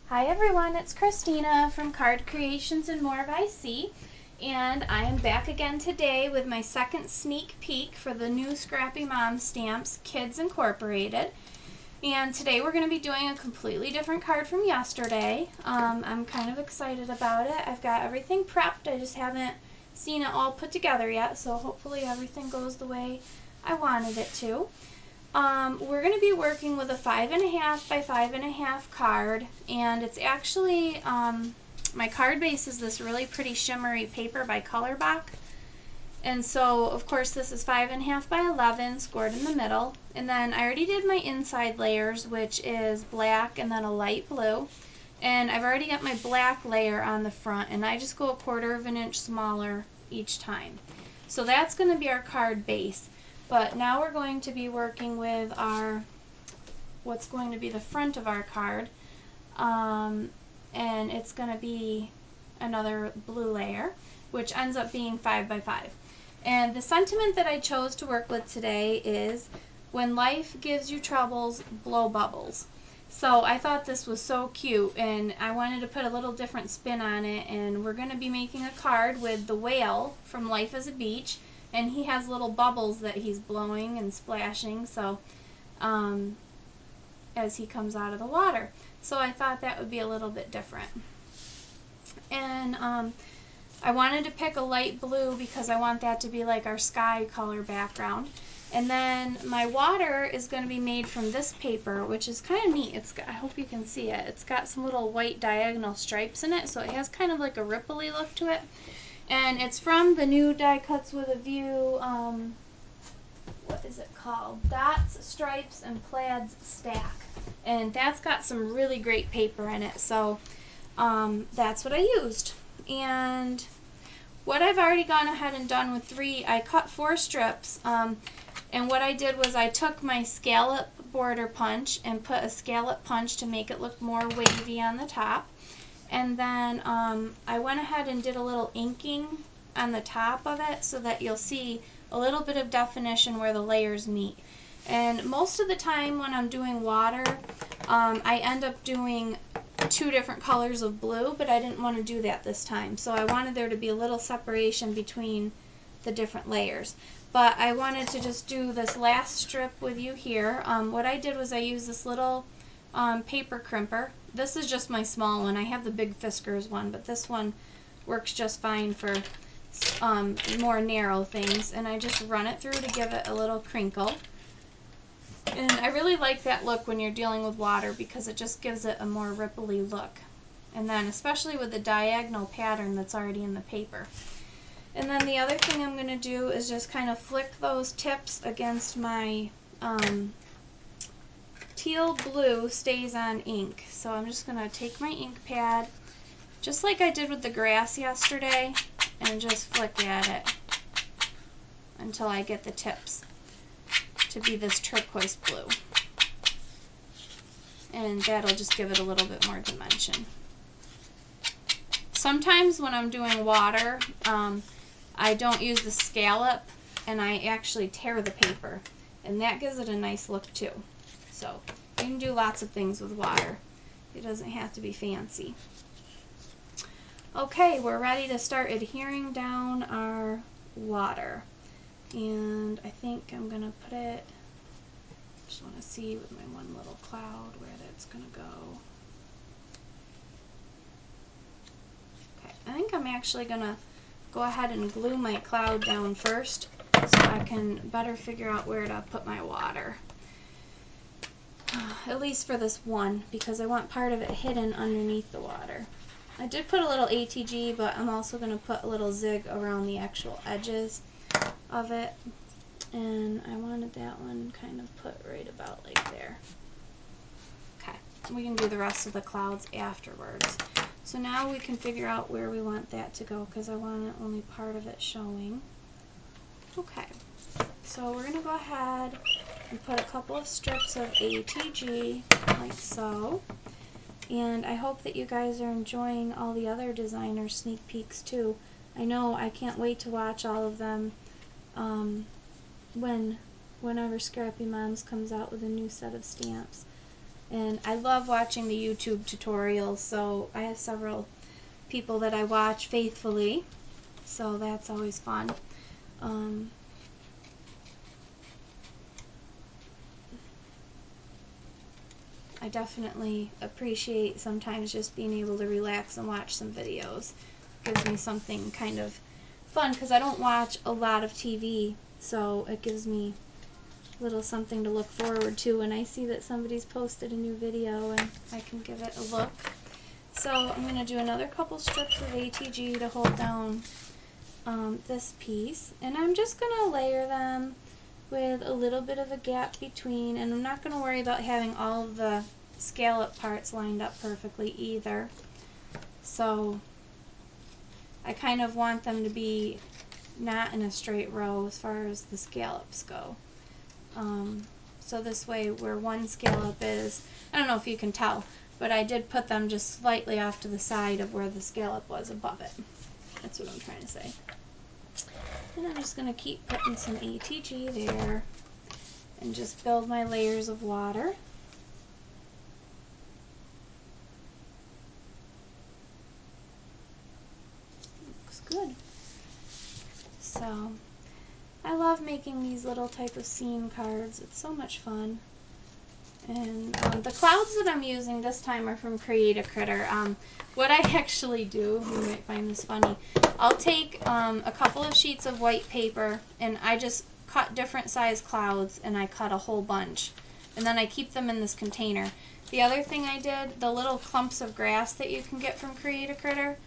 Hi everyone, it's Christina from Card Creations and More by C, and I am back again today with my second sneak peek for the new Scrappy Mom Stamps Kids Incorporated. And today we're going to be doing a completely different card from yesterday. I'm kind of excited about it. I've got everything prepped, I just haven't seen it all put together yet, so hopefully everything goes the way I wanted it to. We're going to be working with a 5.5 by 5.5 card, and it's actually, my card base is this really pretty shimmery paper by Colorbach. And so, of course, this is 5.5 by 11, scored in the middle. And then I already did my inside layers, which is black and then a light blue. And I've already got my black layer on the front, and I just go 1/4 of an inch smaller each time. So that's going to be our card base. But now we're going to be working with what's going to be the front of our card, and it's going to be another blue layer, which ends up being 5 by 5. And the sentiment that I chose to work with today is, when life gives you troubles, blow bubbles. So I thought this was so cute, and I wanted to put a little different spin on it, and we're going to be making a card with the whale from Life as a Beach, and he has little bubbles that he's blowing and splashing, so as he comes out of the water. So I thought that would be a little bit different. And I wanted to pick a light blue because I want that to be like our sky color background. And then my water is going to be made from this paper, which is kind of neat. I hope you can see it. It's got some little white diagonal stripes in it, so it has kind of like a ripply look to it. And it's from the new Die Cuts with a View, what is it called? Dots, Stripes, and Plaids stack. And that's got some really great paper in it, so that's what I used. And what I've already gone ahead and done with I cut 4 strips, and what I did was I took my scallop border punch and put a scallop punch to make it look more wavy on the top. And then I went ahead and did a little inking on the top of it so that you'll see a little bit of definition where the layers meet. And most of the time when I'm doing water, I end up doing 2 different colors of blue, but I didn't want to do that this time. So I wanted there to be a little separation between the different layers. But I wanted to just do this last strip with you here. What I did was I used this little paper crimper. This is just my small one. I have the big Fiskars one, but this one works just fine for more narrow things. And I just run it through to give it a little crinkle. And I really like that look when you're dealing with water because it just gives it a more ripply look. And then especially with the diagonal pattern that's already in the paper. And then the other thing I'm going to do is just kind of flick those tips against my teal blue Stays On ink. So I'm just going to take my ink pad, just like I did with the grass yesterday, and just flick at it until I get the tips to be this turquoise blue. And that'll just give it a little bit more dimension. Sometimes when I'm doing water, I don't use the scallop, and I actually tear the paper, and that gives it a nice look too. So you can do lots of things with water. It doesn't have to be fancy. Okay, we're ready to start adhering down our water. And I think I'm going to put it, just want to see with my one little cloud where that's going to go. Okay, I think I'm actually going to go ahead and glue my cloud down first so I can better figure out where to put my water. At least for this one, because I want part of it hidden underneath the water. I did put a little ATG, but I'm also going to put a little zig around the actual edges of it. And I wanted that one kind of put right about like there. Okay, we can do the rest of the clouds afterwards. So now we can figure out where we want that to go, because I want only part of it showing. Okay, so we're going to go ahead and put a couple of strips of ATG like so. And I hope that you guys are enjoying all the other designer sneak peeks too. I know I can't wait to watch all of them whenever Scrappy Moms comes out with a new set of stamps. And I love watching the YouTube tutorials, so I have several people that I watch faithfully, so that's always fun. I definitely appreciate sometimes just being able to relax and watch some videos. Gives me something kind of fun because I don't watch a lot of TV, so it gives me a little something to look forward to when I see that somebody's posted a new video and I can give it a look. So I'm going to do another couple strips of ATG to hold down this piece, and I'm just going to layer them with a little bit of a gap between, and I'm not going to worry about having all of the scallop parts lined up perfectly either. So I kind of want them to be not in a straight row as far as the scallops go. So this way where one scallop is, I don't know if you can tell, but I did put them just slightly off to the side of where the scallop was above it. That's what I'm trying to say. And I'm just going to keep putting some ATG there and just build my layers of water. Looks good. So I love making these little type of scene cards. It's so much fun. And the clouds that I'm using this time are from Create a Critter. What I actually do, you might find this funny, I'll take a couple of sheets of white paper and I just cut different size clouds, and I cut a whole bunch. And then I keep them in this container. The other thing I did, the little clumps of grass that you can get from Create a Critter,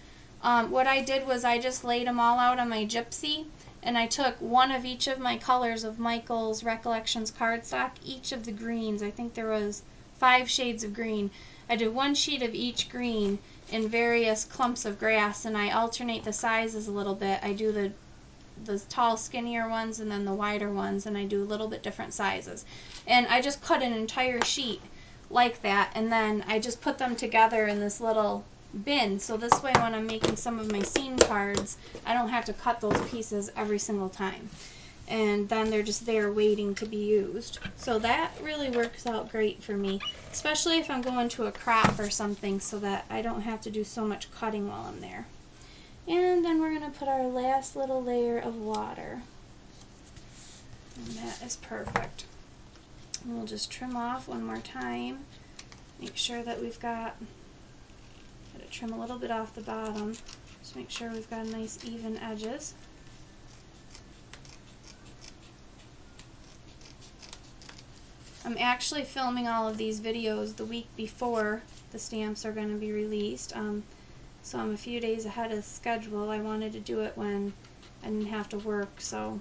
what I did was I just laid them all out on my gypsy, and I took one of each of my colors of Michael's Recollections cardstock, each of the greens. I think there was 5 shades of green. I did one sheet of each green in various clumps of grass, and I alternate the sizes a little bit. I do the tall, skinnier ones and then the wider ones, and I do a little bit different sizes. And I just cut an entire sheet like that, and then I just put them together in this little bin, so this way when I'm making some of my scene cards, I don't have to cut those pieces every single time. And then they're just there waiting to be used. So that really works out great for me, especially if I'm going to a crop or something, so that I don't have to do so much cutting while I'm there. And then we're going to put our last little layer of water. And that is perfect. And we'll just trim off one more time. Make sure that we've got to trim a little bit off the bottom. Just make sure we've got nice even edges. I'm actually filming all of these videos the week before the stamps are going to be released. So I'm a few days ahead of schedule. I wanted to do it when I didn't have to work, so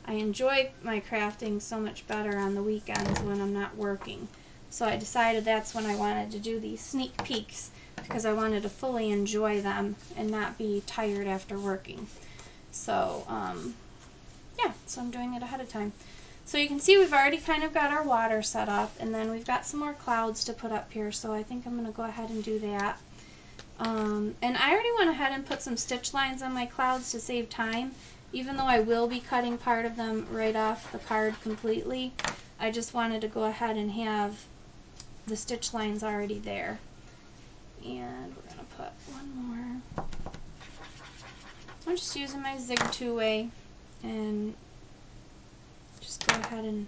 I enjoy my crafting so much better on the weekends when I'm not working. So I decided that's when I wanted to do these sneak peeks, because I wanted to fully enjoy them and not be tired after working. So yeah, so I'm doing it ahead of time. So you can see we've already kind of got our water set up, and then we've got some more clouds to put up here, so I think I'm going to go ahead and do that. And I already went ahead and put some stitch lines on my clouds to save time. Even though I will be cutting part of them right off the card completely, I just wanted to go ahead and have the stitch lines already there. And we're going to put one more. I'm just using my Zig 2-way and just go ahead and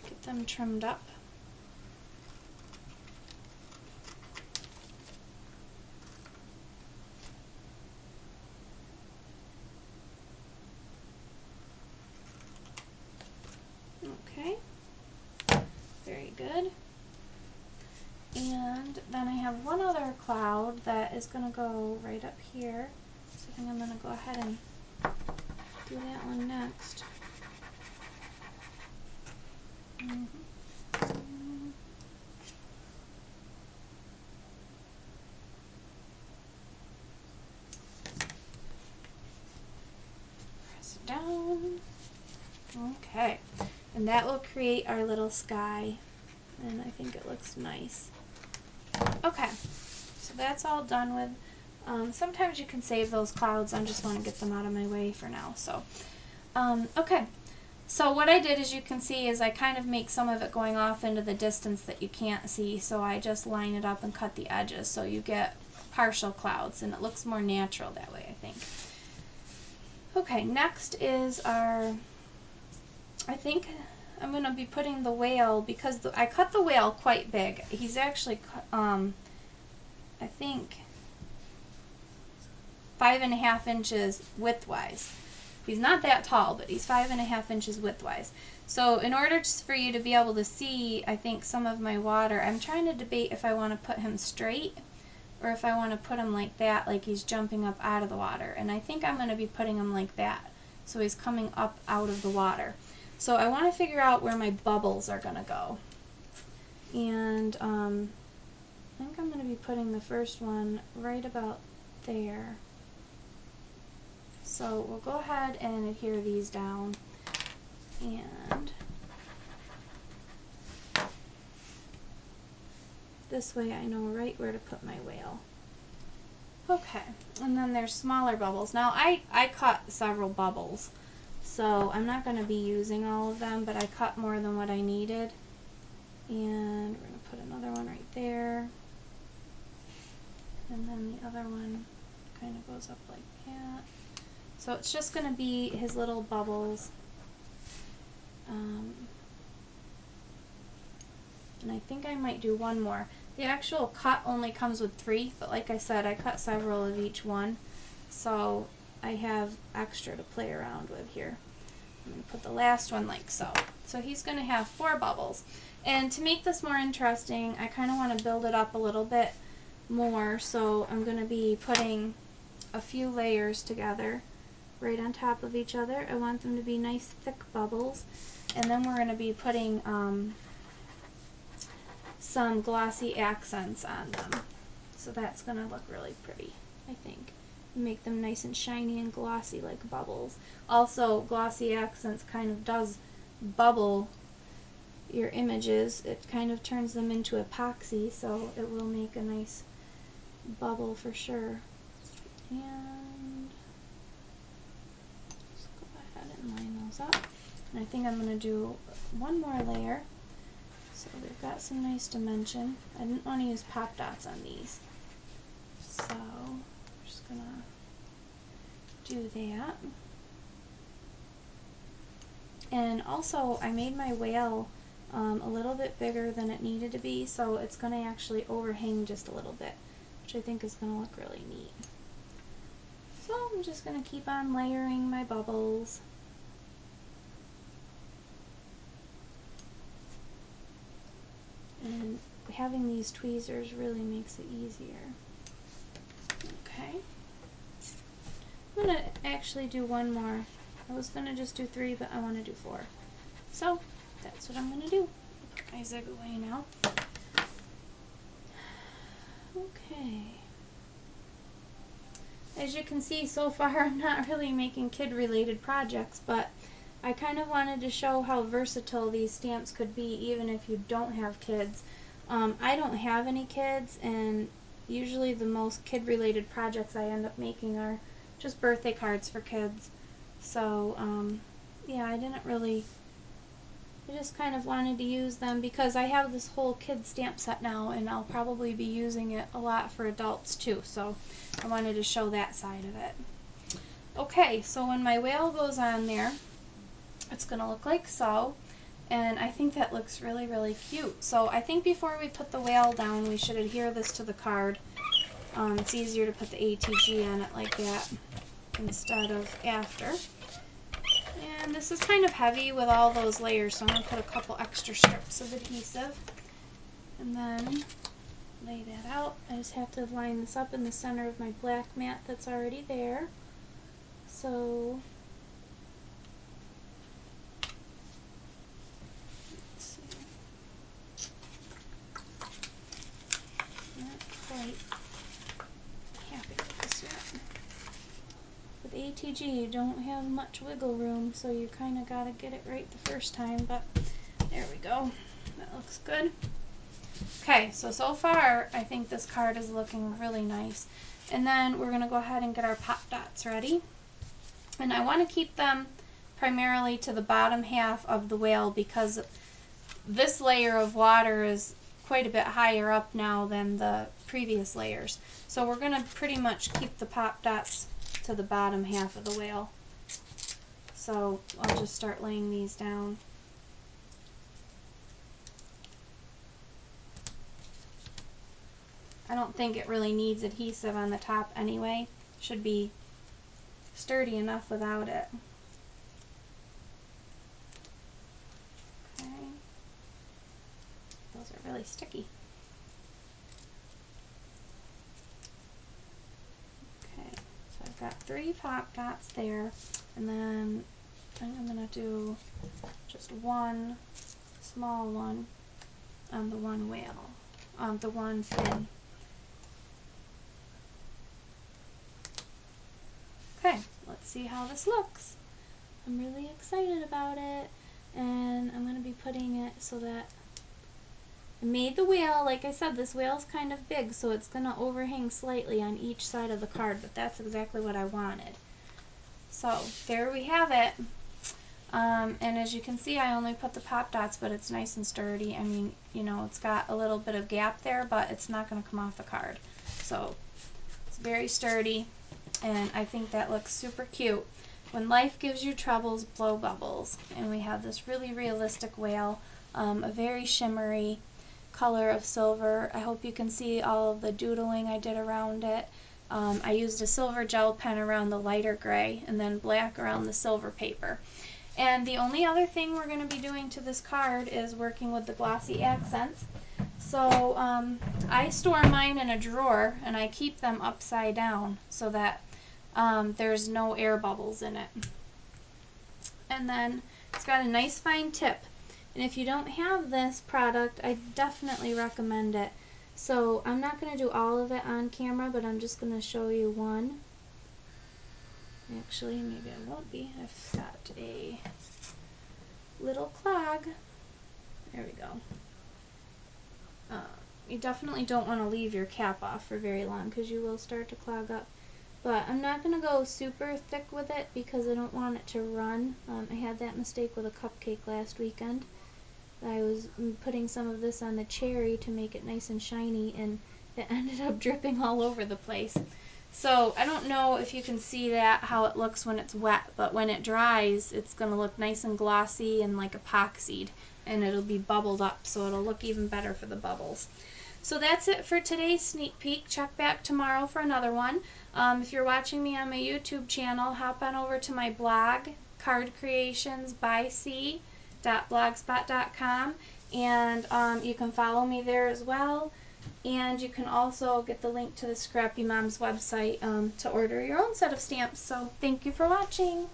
get them trimmed up. Okay, very good. And then I have one other cloud that is going to go right up here. So I think I'm going to go ahead and do that one next. Press it down. Okay, and that will create our little sky, and I think it looks nice. Okay, so that's all done with. Sometimes you can save those clouds. I just want to get them out of my way for now. So, okay, So what I did, as you can see, is I kind of make some of it going off into the distance that you can't see, so I just line it up and cut the edges so you get partial clouds, and it looks more natural that way, I think. Okay, next is our, I think I'm going to be putting the whale, because I cut the whale quite big. He's actually, I think, 5.5 inches widthwise. He's not that tall, but he's 5.5 inches widthwise. So in order for you to be able to see, I think, some of my water, I'm trying to debate if I want to put him straight or if I want to put him like that, like he's jumping up out of the water. And I think I'm going to be putting him like that, so he's coming up out of the water. So I want to figure out where my bubbles are going to go. And I think I'm going to be putting the first one right about there. So we'll go ahead and adhere these down, and this way I know right where to put my whale. Okay, and then there's smaller bubbles. Now I cut several bubbles, so I'm not going to be using all of them, but I cut more than what I needed. And we're going to put another one right there, and then the other one kind of goes up like that. So it's just going to be his little bubbles. And I think I might do one more. The actual cut only comes with 3, but like I said, I cut several of each one, so I have extra to play around with here. I'm going to put the last one like so. So he's going to have 4 bubbles. And to make this more interesting, I kind of want to build it up a little bit more, so I'm going to be putting a few layers together right on top of each other. I want them to be nice thick bubbles, and then we're going to be putting some glossy accents on them. So that's going to look really pretty, I think. Make them nice and shiny and glossy like bubbles. Also, glossy accents kind of does bubble your images. It kind of turns them into epoxy, so it will make a nice bubble for sure. And just go ahead and line those up. And I think I'm going to do one more layer, so they've got some nice dimension. I didn't want to use pop dots on these, so I'm just going to do that. And also, I made my whale a little bit bigger than it needed to be, so it's going to actually overhang just a little bit, which I think is going to look really neat. So I'm just going to keep on layering my bubbles. And having these tweezers really makes it easier. Okay. I'm going to actually do one more. I was going to just do 3, but I want to do 4. So that's what I'm going to do. Put my zig away now. Okay. As you can see, so far I'm not really making kid-related projects, but I kind of wanted to show how versatile these stamps could be even if you don't have kids. I don't have any kids, and usually the most kid-related projects I end up making are just birthday cards for kids. So, yeah, I just kind of wanted to use them because I have this whole kid stamp set now, and I'll probably be using it a lot for adults too, so I wanted to show that side of it. Okay, so when my whale goes on there, it's going to look like so, and I think that looks really, really cute. So I think before we put the whale down, we should adhere this to the card. It's easier to put the ATG on it like that instead of after. And this is kind of heavy with all those layers, so I'm going to put a couple extra strips of adhesive and then lay that out. I just have to line this up in the center of my black mat that's already there. So let's see. Not quite happy with this yet. With ATG, you don't have much wiggle room, so you kind of got to get it right the first time, but there we go. That looks good. Okay, so far I think this card is looking really nice. And then we're going to go ahead and get our pop dots ready. And I want to keep them primarily to the bottom half of the whale because this layer of water is quite a bit higher up now than the previous layers. So we're going to pretty much keep the pop dots to the bottom half of the whale. So I'll just start laying these down. I don't think it really needs adhesive on the top anyway. Should be sturdy enough without it. Okay. Those are really sticky. Okay, so I've got 3 pop dots there, and then I'm going to do just one small one on the one whale, on the one fin. Okay, let's see how this looks. I'm really excited about it, and I'm going to be putting it so that I made the whale. Like I said, this whale's kind of big, so it's going to overhang slightly on each side of the card, but that's exactly what I wanted. So there we have it. And as you can see, I only put the pop dots, but it's nice and sturdy. I mean, you know, it's got a little bit of gap there, but it's not going to come off the card. So it's very sturdy, and I think that looks super cute. When life gives you troubles, blow bubbles. And we have this really realistic whale, a very shimmery color of silver. I hope you can see all of the doodling I did around it. I used a silver gel pen around the lighter gray and then black around the silver paper. And the only other thing we're going to be doing to this card is working with the glossy accents. So I store mine in a drawer, and I keep them upside down so that there's no air bubbles in it. And then it's got a nice fine tip. And if you don't have this product, I definitely recommend it. So I'm not going to do all of it on camera, but I'm just going to show you one. Actually, maybe I won't be. I've got a little clog. There we go. You definitely don't want to leave your cap off for very long because you will start to clog up. But I'm not going to go super thick with it because I don't want it to run. I had that mistake with a cupcake last weekend. I was putting some of this on the cherry to make it nice and shiny, and it ended up dripping all over the place. So I don't know if you can see that, how it looks when it's wet, but when it dries, it's going to look nice and glossy and like epoxied, and it'll be bubbled up, so it'll look even better for the bubbles. So that's it for today's sneak peek. Check back tomorrow for another one. If you're watching me on my YouTube channel, hop on over to my blog, Card Creations by C. .blogspot.com, and you can follow me there as well, and you can also get the link to the Scrappy Mom's website to order your own set of stamps. So thank you for watching.